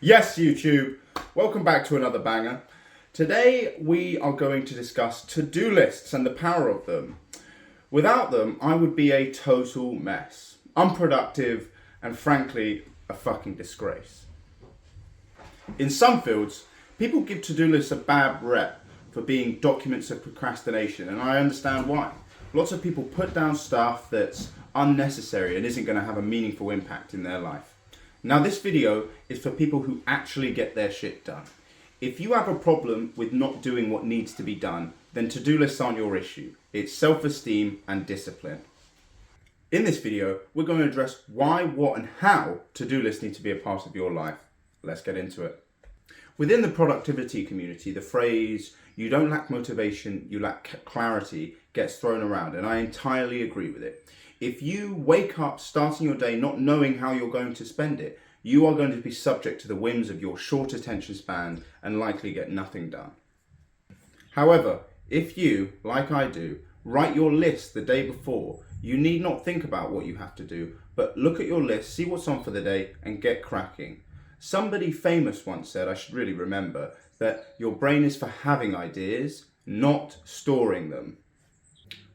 Yes, YouTube, welcome back to another banger. Today we are going to discuss to-do lists and the power of them. Without them, I would be a total mess, unproductive, and frankly, a fucking disgrace. In some fields, people give to-do lists a bad rep for being documents of procrastination, and I understand why. Lots of people put down stuff that's unnecessary and isn't going to have a meaningful impact in their life. Now, this video is for people who actually get their shit done. If you have a problem with not doing what needs to be done, then to-do lists aren't your issue. It's self-esteem and discipline. In this video, we're going to address why, what, and how to-do lists need to be a part of your life. Let's get into it. Within the productivity community, the phrase, "you don't lack motivation, you lack clarity," gets thrown around, and I entirely agree with it. If you wake up starting your day not knowing how you're going to spend it, you are going to be subject to the whims of your short attention span and likely get nothing done. However, if you, like I do, write your list the day before, you need not think about what you have to do, but look at your list, see what's on for the day, and get cracking. Somebody famous once said, I should really remember, that your brain is for having ideas, not storing them.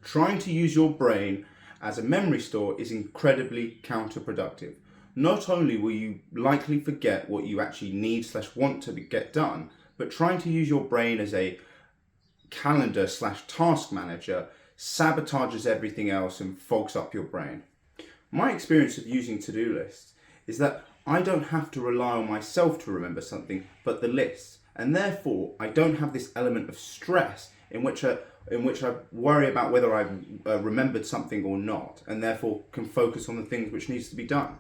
Trying to use your brain as a memory store is incredibly counterproductive. Not only will you likely forget what you actually need/want to get done, but trying to use your brain as a calendar/task manager sabotages everything else and fogs up your brain. My experience of using to-do lists is that I don't have to rely on myself to remember something, but the list. And therefore, I don't have this element of stress in which I worry about whether I've remembered something or not, and therefore can focus on the things which needs to be done.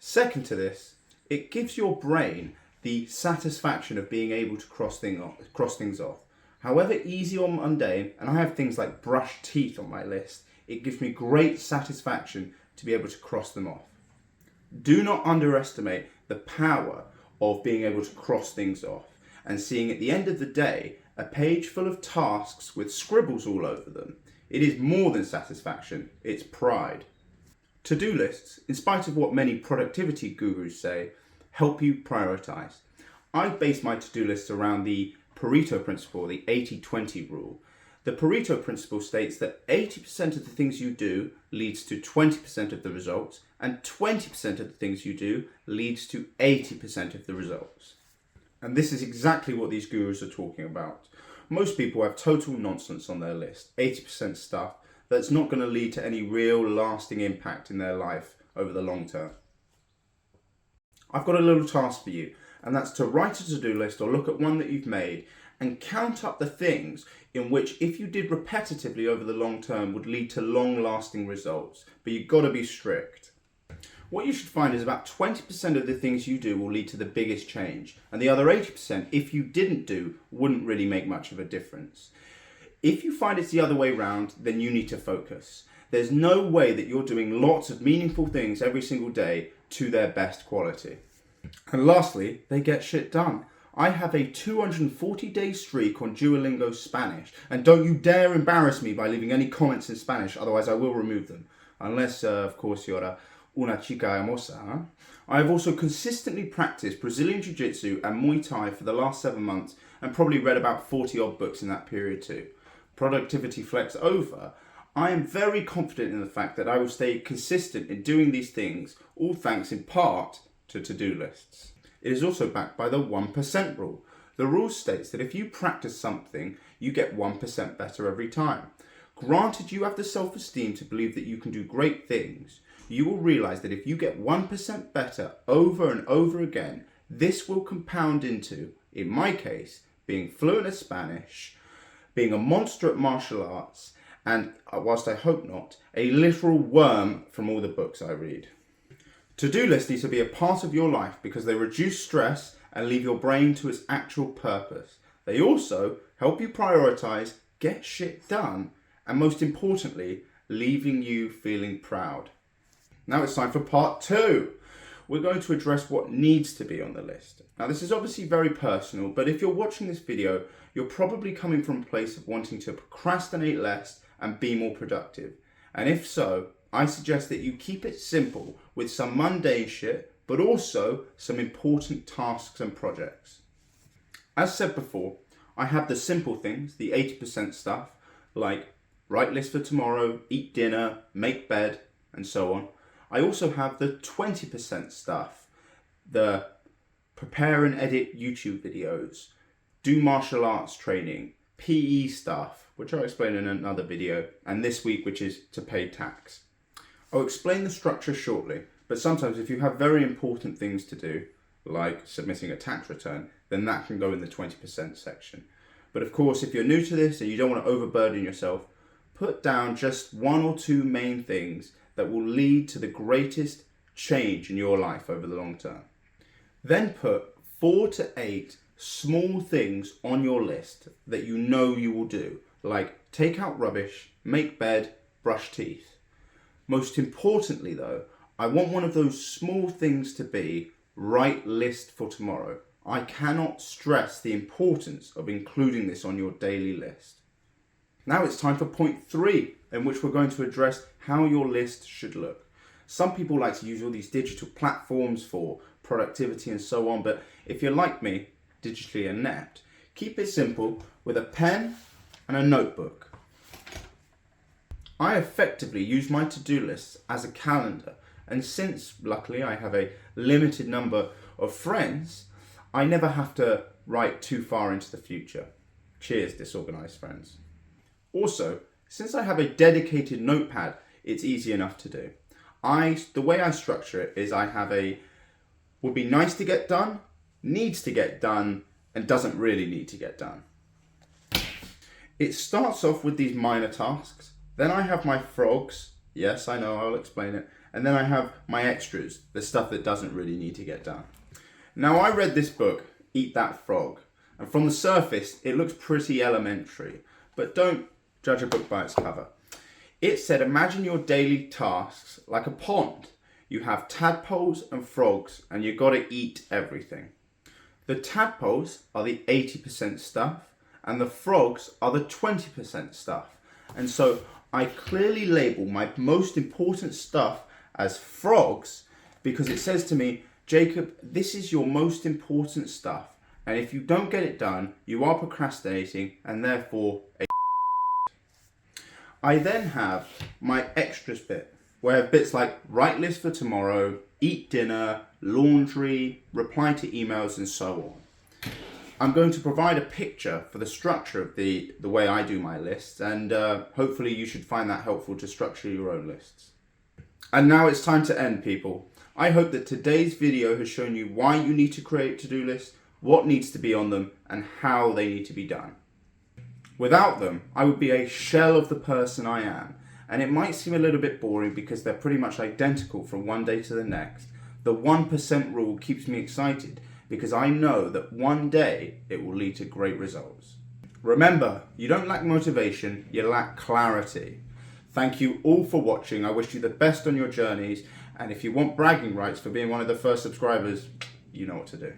Second to this, it gives your brain the satisfaction of being able to cross things off. However easy or mundane, and I have things like brush teeth on my list, it gives me great satisfaction to be able to cross them off. Do not underestimate the power of being able to cross things off and seeing at the end of the day a page full of tasks with scribbles all over them. It is more than satisfaction, it's pride. To-do lists, in spite of what many productivity gurus say, help you prioritize. I base my to-do lists around the Pareto principle, the 80-20 rule. The Pareto principle states that 80% of the things you do leads to 20% of the results, and 20% of the things you do leads to 80% of the results. And this is exactly what these gurus are talking about. Most people have total nonsense on their list, 80% stuff that's not going to lead to any real lasting impact in their life over the long term. I've got a little task for you, and that's to write a to-do list or look at one that you've made and count up the things in which, if you did repetitively over the long term, would lead to long-lasting results. But you've got to be strict. What you should find is about 20% of the things you do will lead to the biggest change, and the other 80%, if you didn't do, wouldn't really make much of a difference. If you find it's the other way around, then you need to focus. There's no way that you're doing lots of meaningful things every single day to their best quality. And lastly, they get shit done. I have a 240-day streak on Duolingo Spanish, and don't you dare embarrass me by leaving any comments in Spanish, otherwise I will remove them. Unless, of course, you're una chica hermosa. Huh? I have also consistently practiced Brazilian Jiu-Jitsu and Muay Thai for the last 7 months, and probably read about 40 odd books in that period too. Productivity flex over, I am very confident in the fact that I will stay consistent in doing these things, all thanks in part to to-do lists. It is also backed by the 1% rule. The rule states that if you practice something, you get 1% better every time. Granted, you have the self-esteem to believe that you can do great things, you will realize that if you get 1% better over and over again, this will compound into, in my case, being fluent at Spanish, being a monster at martial arts, and, whilst I hope not, a literal worm from all the books I read. To-do lists need to be a part of your life because they reduce stress and leave your brain to its actual purpose. They also help you prioritize, get shit done, and most importantly, leaving you feeling proud. Now it's time for part 2. We're going to address what needs to be on the list. Now this is obviously very personal, but if you're watching this video, you're probably coming from a place of wanting to procrastinate less and be more productive. And if so, I suggest that you keep it simple with some mundane shit, but also some important tasks and projects. As said before, I have the simple things, the 80% stuff, like write list for tomorrow, eat dinner, make bed, and so on. I also have the 20% stuff, the prepare and edit YouTube videos, do martial arts training, PE stuff, which I'll explain in another video, and this week, which is to pay tax. I'll explain the structure shortly, but sometimes if you have very important things to do, like submitting a tax return, then that can go in the 20% section. But of course, if you're new to this and you don't want to overburden yourself, put down just one or two main things that will lead to the greatest change in your life over the long term. Then put 4 to 8 small things on your list that you know you will do, like take out rubbish, make bed, brush teeth. Most importantly though, I want one of those small things to be write list for tomorrow. I cannot stress the importance of including this on your daily list. Now it's time for point 3, in which we're going to address how your list should look. Some people like to use all these digital platforms for productivity and so on, but if you're like me, digitally inept, keep it simple with a pen and a notebook. I effectively use my to-do lists as a calendar, and since luckily I have a limited number of friends, I never have to write too far into the future. Cheers, disorganized friends. Also, since I have a dedicated notepad, it's easy enough to do. The way I structure it is I have a would be nice to get done, needs to get done, and doesn't really need to get done. It starts off with these minor tasks, then I have my frogs, yes I know, I'll explain it, and then I have my extras, the stuff that doesn't really need to get done. Now I read this book, Eat That Frog, and from the surface it looks pretty elementary, but don't judge a book by its cover. It said imagine your daily tasks like a pond. You have tadpoles and frogs and you've got to eat everything. The tadpoles are the 80% stuff and the frogs are the 20% stuff. And so I clearly label my most important stuff as frogs because it says to me, Jacob, this is your most important stuff. And if you don't get it done, you are procrastinating and therefore I then have my extras bit, where I have bits like write list for tomorrow, eat dinner, laundry, reply to emails, and so on. I'm going to provide a picture for the structure of the way I do my lists, and hopefully you should find that helpful to structure your own lists. And now it's time to end, people. I hope that today's video has shown you why you need to create to-do lists, what needs to be on them, and how they need to be done. Without them, I would be a shell of the person I am, and it might seem a little bit boring because they're pretty much identical from one day to the next. The 1% rule keeps me excited because I know that one day it will lead to great results. Remember, you don't lack motivation, you lack clarity. Thank you all for watching. I wish you the best on your journeys, and if you want bragging rights for being one of the first subscribers, you know what to do.